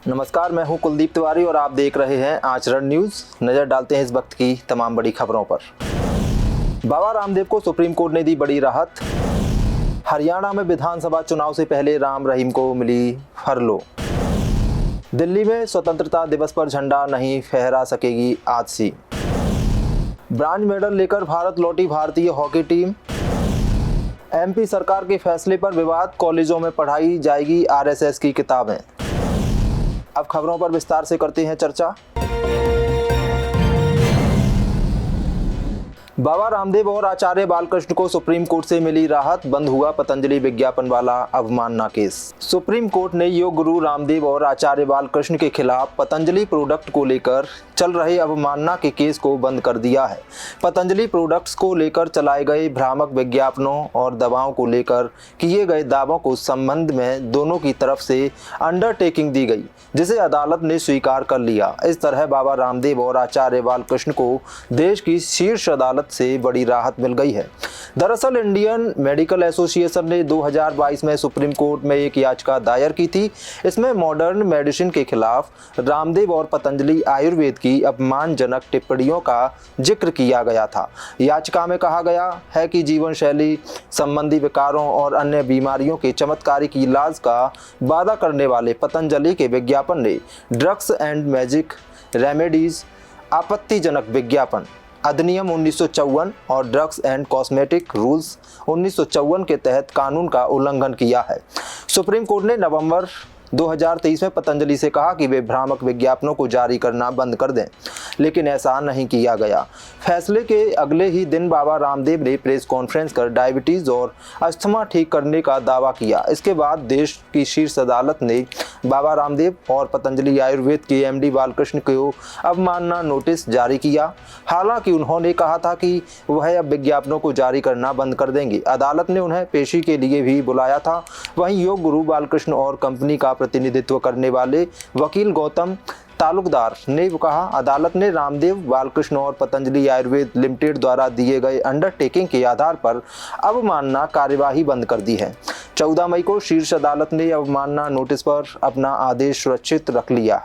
नमस्कार, मैं हूं कुलदीप तिवारी और आप देख रहे हैं आचरण न्यूज़। नज़र डालते हैं इस वक्त की तमाम बड़ी खबरों पर। बाबा रामदेव को सुप्रीम कोर्ट ने दी बड़ी राहत। हरियाणा में विधानसभा चुनाव से पहले राम रहीम को मिली फरलो। दिल्ली में स्वतंत्रता दिवस पर झंडा नहीं फहरा सकेगी आजसी। ब्रांज मेडल लेकर भारत लौटी भारतीय हॉकी टीम। एमपी सरकार के फैसले पर विवाद, कॉलेजों में पढ़ाई जाएगी आरएसएस की किताबें। अब खबरों पर विस्तार से करते हैं चर्चा। बाबा रामदेव और आचार्य बालकृष्ण को सुप्रीम कोर्ट से मिली राहत, बंद हुआ पतंजलि विज्ञापन वाला अवमानना केस। सुप्रीम कोर्ट ने योग गुरु रामदेव और आचार्य बालकृष्ण के खिलाफ पतंजलि प्रोडक्ट को लेकर चल रहे अवमानना के केस को बंद कर दिया है। पतंजलि प्रोडक्ट्स को लेकर चलाए गए भ्रामक विज्ञापनों और दवाओं को लेकर किए गए दावों को संबंध में दोनों की तरफ से अंडरटेकिंग दी गई, जिसे अदालत ने स्वीकार कर लिया। इस तरह बाबा रामदेव और आचार्य बालकृष्ण को देश की शीर्ष अदालत से बड़ी राहत मिल गई है। दरअसल इंडियन मेडिकल एसोसिएशन ने 2022 में सुप्रीम कोर्ट में एक याचिका दायर की थी। इसमें मॉडर्न मेडिसिन के खिलाफ रामदेव और पतंजलि आयुर्वेद की अपमानजनक टिप्पणियों का जिक्र किया गया था। याचिका में कहा गया है कि जीवन शैली संबंधी विकारों और अन्य बीमारियों के चमत्कारिक इलाज का वादा करने वाले पतंजलि के विज्ञापन ने ड्रग्स एंड मैजिक रेमेडीज आपत्तिजनक विज्ञापन अधिनियम 1954 और ड्रग्स एंड कॉस्मेटिक रूल्स 1954 के तहत कानून का उल्लंघन किया है। सुप्रीम कोर्ट ने नवंबर 2023 में पतंजलि से कहा कि वे भ्रामक विज्ञापनों को जारी करना बंद कर दें, लेकिन ऐसा नहीं किया गया। फैसले के अगले ही दिन बाबा रामदेव ने प्रेस कॉन्फ्रेंस कर डायबिटीज़ और अस्थमा ठीक करने का दावा किया। इसके बाद देश की शीर्ष अदालत ने बाबा रामदेव और पतंजलि आयुर्वेद के एमडी बालकृष्ण को अवमानना नोटिस जारी किया। हालांकि उन्होंने कहा था कि वह अब विज्ञापनों को जारी करना बंद कर देंगे। अदालत ने उन्हें पेशी के लिए भी बुलाया था। वहीं योग गुरु बालकृष्ण और कंपनी का प्रतिनिधित्व करने वाले वकील गौतम तालुकदार ने कहा, अदालत ने रामदेव, बालकृष्ण और पतंजलि आयुर्वेद लिमिटेड द्वारा दिए गए अंडरटेकिंग के आधार पर अवमानना कार्यवाही बंद कर दी है। 14 मई को शीर्ष अदालत ने अवमानना नोटिस पर अपना आदेश सुरक्षित रख लिया।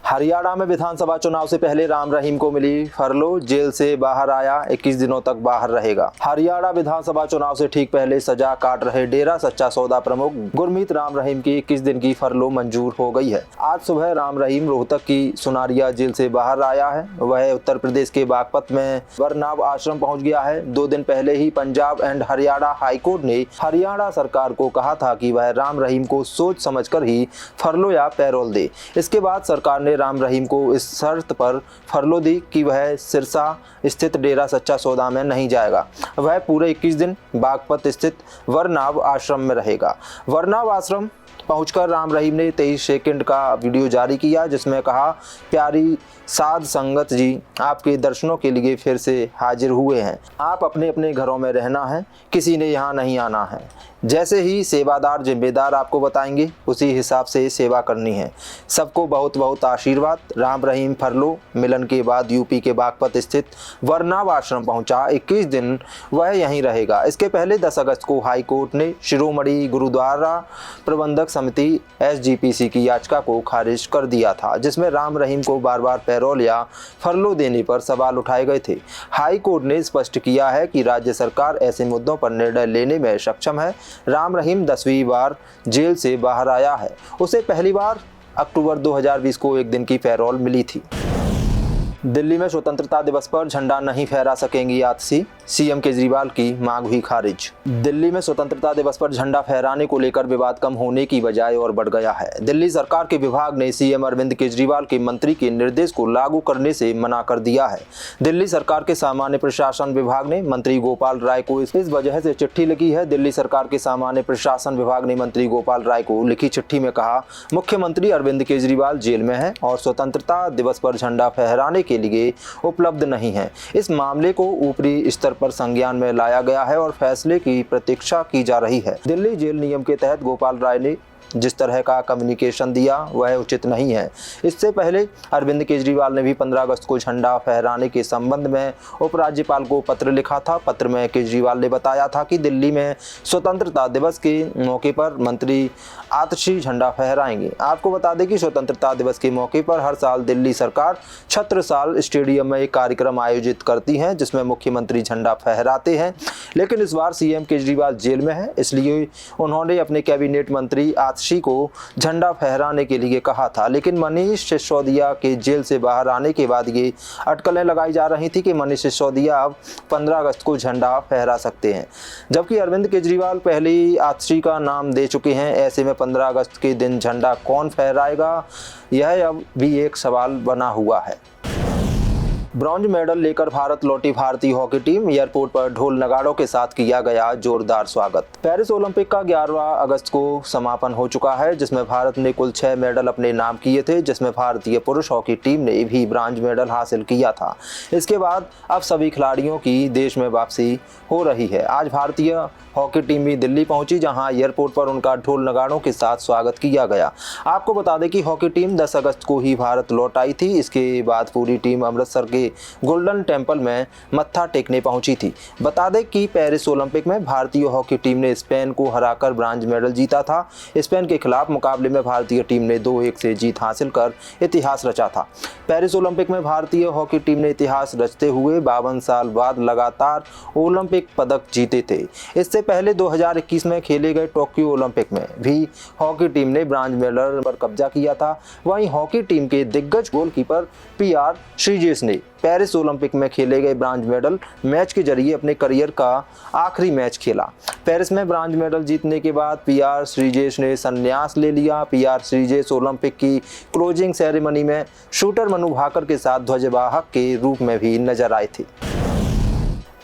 हरियाणा में विधानसभा चुनाव से पहले राम रहीम को मिली फरलो, जेल से बाहर आया, 21 दिनों तक बाहर रहेगा। हरियाणा विधानसभा चुनाव से ठीक पहले सजा काट रहे डेरा सच्चा सौदा प्रमुख गुरमीत राम रहीम की 21 दिन की फरलो मंजूर हो गई है। आज सुबह राम रहीम रोहतक की सुनारिया जेल से बाहर आया है। वह उत्तर प्रदेश के बागपत में वरनाव आश्रम पहुंच गया है। 2 दिन पहले ही पंजाब एंड हरियाणा हाईकोर्ट ने हरियाणा सरकार को कहा था कि वह राम रहीम को सोच समझकर ही फरलो या पैरोल दे। इसके बाद सरकार ने राम रहीम को इस शर्त पर फरलो दी कि वह सिरसा स्थित डेरा सच्चा सौदा में नहीं जाएगा। वह पूरे 21 दिन बागपत स्थित वरनाव आश्रम में रहेगा। वरनाव आश्रम पहुंचकर राम रहीम ने 23 सेकंड का वीडियो जारी किया, जिसमें कहा, प्यारी साध संगत जी, आपके दर्शनों के लिए फिर से हाजिर हुए हैं। आप अपने अपने घरों में रहना है, किसी ने यहाँ नहीं आना है। जैसे ही सेवादार जिम्मेदार आपको बताएंगे, उसी हिसाब से सेवा करनी है। सबको बहुत बहुत आशीर्वाद। राम रहीम फरलो मिलन के बाद यूपी के बागपत स्थित वरनाव आश्रम पहुंचा। 21 दिन वह यहीं रहेगा। इसके पहले 10 अगस्त को हाई कोर्ट ने शिरोमणि गुरुद्वारा प्रबंधक समिति SGPC की याचिका को खारिज कर दिया था, जिसमें राम रहीम को बार बार पैरोल या फरलो देने पर सवाल उठाए गए थे। हाई कोर्ट ने स्पष्ट किया है कि राज्य सरकार ऐसे मुद्दों पर निर्णय लेने में सक्षम है। राम रहीम 10वीं बार जेल से बाहर आया है। उसे पहली बार अक्टूबर 2020 को 1 दिन की पैरोल मिली थी। दिल्ली में स्वतंत्रता दिवस पर झंडा नहीं फहरा सकेंगी आजसी, सीएम केजरीवाल की मांग हुई खारिज। दिल्ली में स्वतंत्रता दिवस पर झंडा फहराने को लेकर विवाद कम होने की बजाय और बढ़ गया है। दिल्ली सरकार के विभाग ने सीएम अरविंद केजरीवाल के मंत्री के निर्देश को लागू करने से मना कर दिया है। दिल्ली सरकार के सामान्य प्रशासन विभाग ने मंत्री गोपाल राय को इस वजह से चिट्ठी लिखी है। दिल्ली सरकार के सामान्य प्रशासन विभाग ने मंत्री गोपाल राय को लिखी चिट्ठी में कहा, मुख्यमंत्री अरविंद केजरीवाल जेल में है और स्वतंत्रता दिवस पर झंडा फहराने के लिए उपलब्ध नहीं है। इस मामले को ऊपरी स्तर पर संज्ञान में लाया गया है और फैसले की प्रतीक्षा की जा रही है। दिल्ली जेल नियम के तहत गोपाल राय ने जिस तरह का कम्युनिकेशन दिया वह उचित नहीं है। इससे पहले अरविंद केजरीवाल ने भी 15 अगस्त को झंडा फहराने के संबंध में उपराज्यपाल को पत्र लिखा था। पत्र में केजरीवाल ने बताया था कि दिल्ली में स्वतंत्रता दिवस के मौके पर मंत्री आतिशी झंडा फहराएंगे। आपको बता दें कि स्वतंत्रता दिवस के मौके पर हर साल दिल्ली सरकार छत्रसाल स्टेडियम में एक कार्यक्रम आयोजित करती है जिसमें मुख्यमंत्री झंडा फहराते हैं। लेकिन इस बार सीएम केजरीवाल जेल में है, इसलिए उन्होंने अपने कैबिनेट मंत्री आतिशी को झंडा फहराने के लिए कहा था। लेकिन मनीष सिसोदिया के जेल से बाहर आने के बाद ये अटकलें लगाई जा रही थी कि मनीष सिसोदिया अब 15 अगस्त को झंडा फहरा सकते हैं, जबकि अरविंद केजरीवाल पहले ही आतिशी का नाम दे चुके हैं। ऐसे में 15 अगस्त के दिन झंडा कौन फहराएगा, यह अब भी एक सवाल बना हुआ है। ब्रॉन्ज मेडल लेकर भारत लौटी भारतीय हॉकी टीम, एयरपोर्ट पर ढोल नगाड़ों के साथ किया गया जोरदार स्वागत। पेरिस ओलंपिक का 11 अगस्त को समापन हो चुका है, जिसमें भारत ने कुल 6 मेडल अपने नाम किए थे, जिसमें भारतीय पुरुष हॉकी टीम ने भी ब्रॉन्ज मेडल हासिल किया था। इसके बाद अब सभी खिलाड़ियों की देश में वापसी हो रही है। आज भारतीय हॉकी टीम भी दिल्ली पहुंची, जहां एयरपोर्ट पर उनका ढोल नगाड़ों के साथ स्वागत किया गया। आपको बता दें कि हॉकी टीम 10 अगस्त को ही भारत लौट आई थी। इसके बाद पूरी टीम अमृतसर के गोल्डन टेम्पल में मत्था टेकने पहुंची थी। बता दें कि पेरिस ओलंपिक में भारतीय हॉकी टीम ने स्पेन को हराकर ब्रॉन्ज मेडल जीता था। स्पेन के खिलाफ मुकाबले में भारतीय टीम ने 2-1 से जीत हासिल कर इतिहास रचा था। पेरिस ओलंपिक में भारतीय हॉकी टीम ने इतिहास रचते हुए 52 साल बाद लगातार ओलंपिक पदक जीते थे। इससे पहले 2021 में खेले गए टोक्यो ओलंपिक में भी हॉकी टीम ने ब्रॉन्ज मेडल पर कब्जा किया था। वहीं हॉकी टीम के दिग्गज गोलकीपर पीआर श्रीजेश ने पेरिस ओलंपिक में खेले गए ब्रॉन्ज मेडल मैच के जरिए अपने करियर का आखिरी मैच खेला। पेरिस में ब्रॉन्ज मेडल जीतने के बाद पीआर श्रीजेश ने संन्यास ले लिया। पीआर श्रीजेश ओलंपिक की क्लोजिंग सेरेमनी में शूटर मनु भाकर के साथ ध्वजवाहक के रूप में भी नजर आए थे।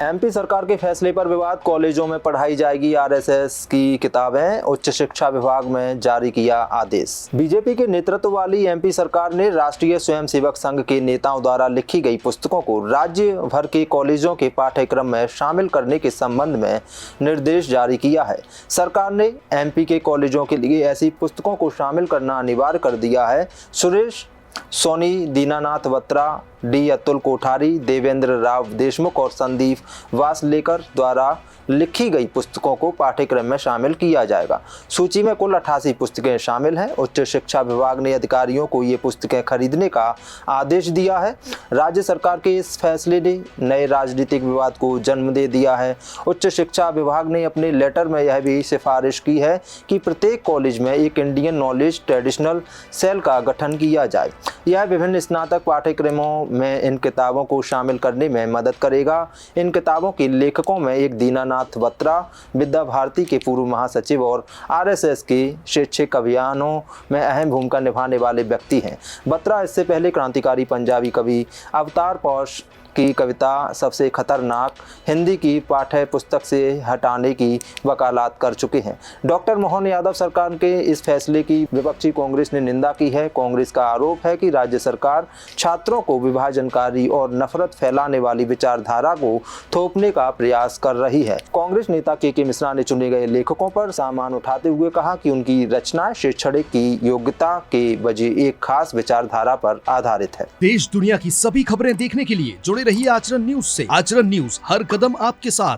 एमपी सरकार के फैसले पर विवाद, कॉलेजों में पढ़ाई जाएगी आरएसएस की किताबें, उच्च शिक्षा विभाग में जारी किया आदेश। बीजेपी के नेतृत्व वाली एमपी सरकार ने राष्ट्रीय स्वयंसेवक संघ के नेताओं द्वारा लिखी गई पुस्तकों को राज्य भर के कॉलेजों के पाठ्यक्रम में शामिल करने के संबंध में निर्देश जारी किया है। सरकार ने एमपी के कॉलेजों के लिए ऐसी पुस्तकों को शामिल करना अनिवार्य कर दिया है। सुरेश सोनी, दीनानाथ बत्रा, डी अतुल कोठारी, देवेंद्र राव देशमुख और संदीप वासलेकर द्वारा लिखी गई पुस्तकों को पाठ्यक्रम में शामिल किया जाएगा। सूची में कुल 88 पुस्तकें शामिल हैं। उच्च शिक्षा विभाग ने अधिकारियों को ये पुस्तकें खरीदने का आदेश दिया है। राज्य सरकार के इस फैसले ने नए राजनीतिक विवाद को जन्म दे दिया है। उच्च शिक्षा विभाग ने अपने लेटर में यह भी सिफारिश की है कि प्रत्येक कॉलेज में एक इंडियन नॉलेज ट्रेडिशनल सेल का गठन किया जाए। यह विभिन्न स्नातक पाठ्यक्रमों में इन किताबों को शामिल करने में मदद करेगा। इन किताबों के लेखकों में एक दीनानाथ बत्रा, विद्या भारती के पूर्व महासचिव और आरएसएस के शैक्षिक अभियानों में अहम भूमिका निभाने वाले व्यक्ति हैं। बत्रा इससे पहले क्रांतिकारी पंजाबी कवि अवतार पौष की कविता सबसे खतरनाक हिंदी की पाठ्य पुस्तक से हटाने की वकालत कर चुके हैं। डॉक्टर मोहन यादव सरकार के इस फैसले की विपक्षी कांग्रेस ने निंदा की है। कांग्रेस का आरोप है कि राज्य सरकार छात्रों को विभाजनकारी और नफरत फैलाने वाली विचारधारा को थोपने का प्रयास कर रही है। कांग्रेस नेता के मिश्रा ने चुने गए लेखकों पर सामान उठाते हुए कहा कि उनकी रचनाएं शैक्षणिक की योग्यता के बजाय एक खास विचारधारा पर आधारित है। देश दुनिया की सभी खबरें देखने के लिए जुड़े रहिए आचरण न्यूज से। आचरण न्यूज, हर कदम आपके साथ।